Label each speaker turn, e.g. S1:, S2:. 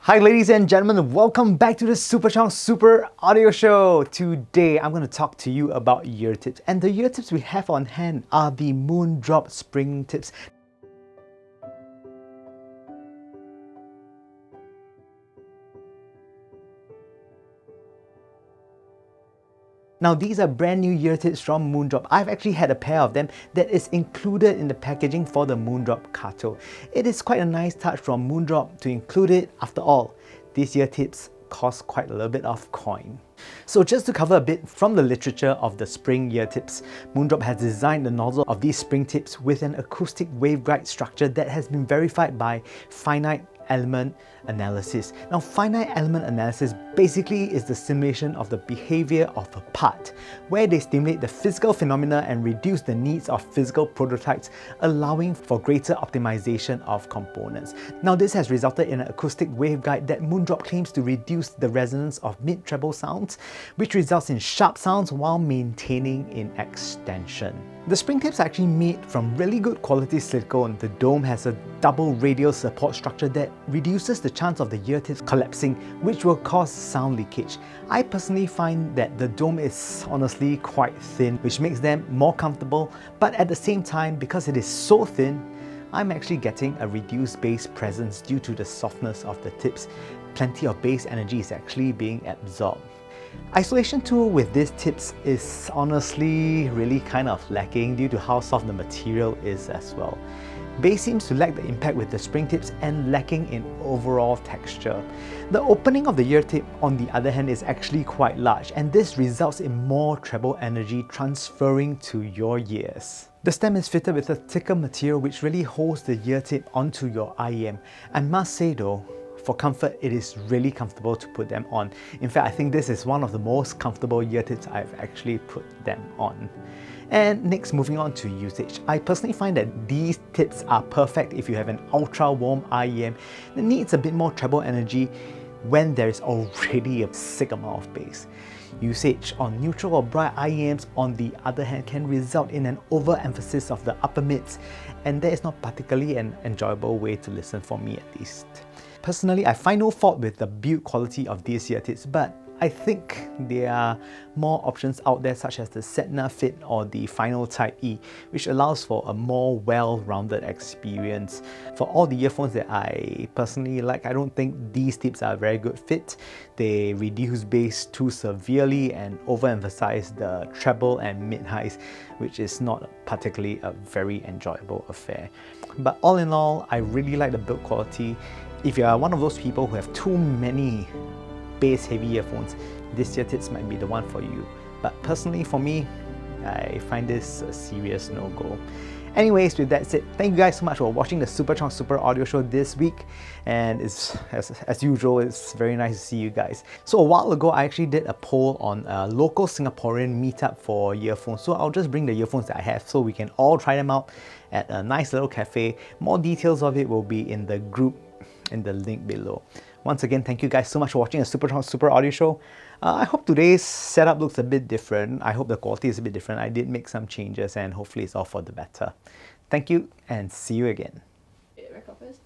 S1: Hi ladies and gentlemen, welcome back to the Super Audio Show. Today I'm going to talk to you about ear tips, and the ear tips we have on hand are the Moondrop Spring tips. Now these are brand new ear tips from Moondrop. I've actually had a pair of them that is included in the packaging for the Moondrop Kato. It is quite a nice touch from Moondrop to include it. After all, these ear tips cost quite a little bit of coin. So just to cover a bit from the literature of the spring ear tips, Moondrop has designed the nozzle of these spring tips with an acoustic waveguide structure that has been verified by finite element analysis. Now, finite element analysis basically is the simulation of the behavior of a part, where they stimulate the physical phenomena and reduce the needs of physical prototypes, allowing for greater optimization of components. Now, this has resulted in an acoustic waveguide that Moondrop claims to reduce the resonance of mid-treble sounds, which results in sharp sounds while maintaining in extension. The spring tips are actually made from really good quality silicone. The dome has a double radial support structure that reduces the chance of the ear tips collapsing, which will cause sound leakage. I personally find that the dome is honestly quite thin, which makes them more comfortable, but at the same time, because it is so thin, I'm actually getting a reduced bass presence due to the softness of the tips. Plenty of bass energy is actually being absorbed. Isolation tool with these tips is honestly really kind of lacking due to how soft the material is as well. Bass seems to lack the impact with the spring tips and lacking in overall texture. The opening of the ear tip, on the other hand, is actually quite large, and this results in more treble energy transferring to your ears. The stem is fitted with a thicker material which really holds the ear tip onto your IEM. I must say though, for comfort, it is really comfortable to put them on. In fact, I think this is one of the most comfortable ear tips I've actually put them on. And next, moving on to usage. I personally find that these tips are perfect if you have an ultra warm IEM that needs a bit more treble energy when there is already a sick amount of bass. Usage on neutral or bright IEMs, on the other hand, can result in an overemphasis of the upper mids, and that is not particularly an enjoyable way to listen, for me at least. Personally, I find no fault with the build quality of these ear tips, but I think there are more options out there, such as the Setna Fit or the Final Type E, which allows for a more well-rounded experience. For all the earphones that I personally like, I don't think these tips are a very good fit. They reduce bass too severely and overemphasize the treble and mid-highs, which is not particularly a very enjoyable affair. But all in all, I really like the build quality. If you are one of those people who have too many bass heavy earphones, this ear tips might be the one for you. But personally, for me, I find this a serious no-go. Anyways, with that said, thank you guys so much for watching the Super Audio Show this week, and it's as usual, it's very nice to see you guys. So a while ago, I actually did a poll on a local Singaporean meetup for earphones, so I'll just bring the earphones that I have so we can all try them out at a nice little cafe. More details of it will be in the group in the link below. Once again, thank you guys so much for watching a Super Audio Show. I hope today's setup looks a bit different. I hope the quality is a bit different. I did make some changes and hopefully it's all for the better. Thank you and see you again.
S2: Record first.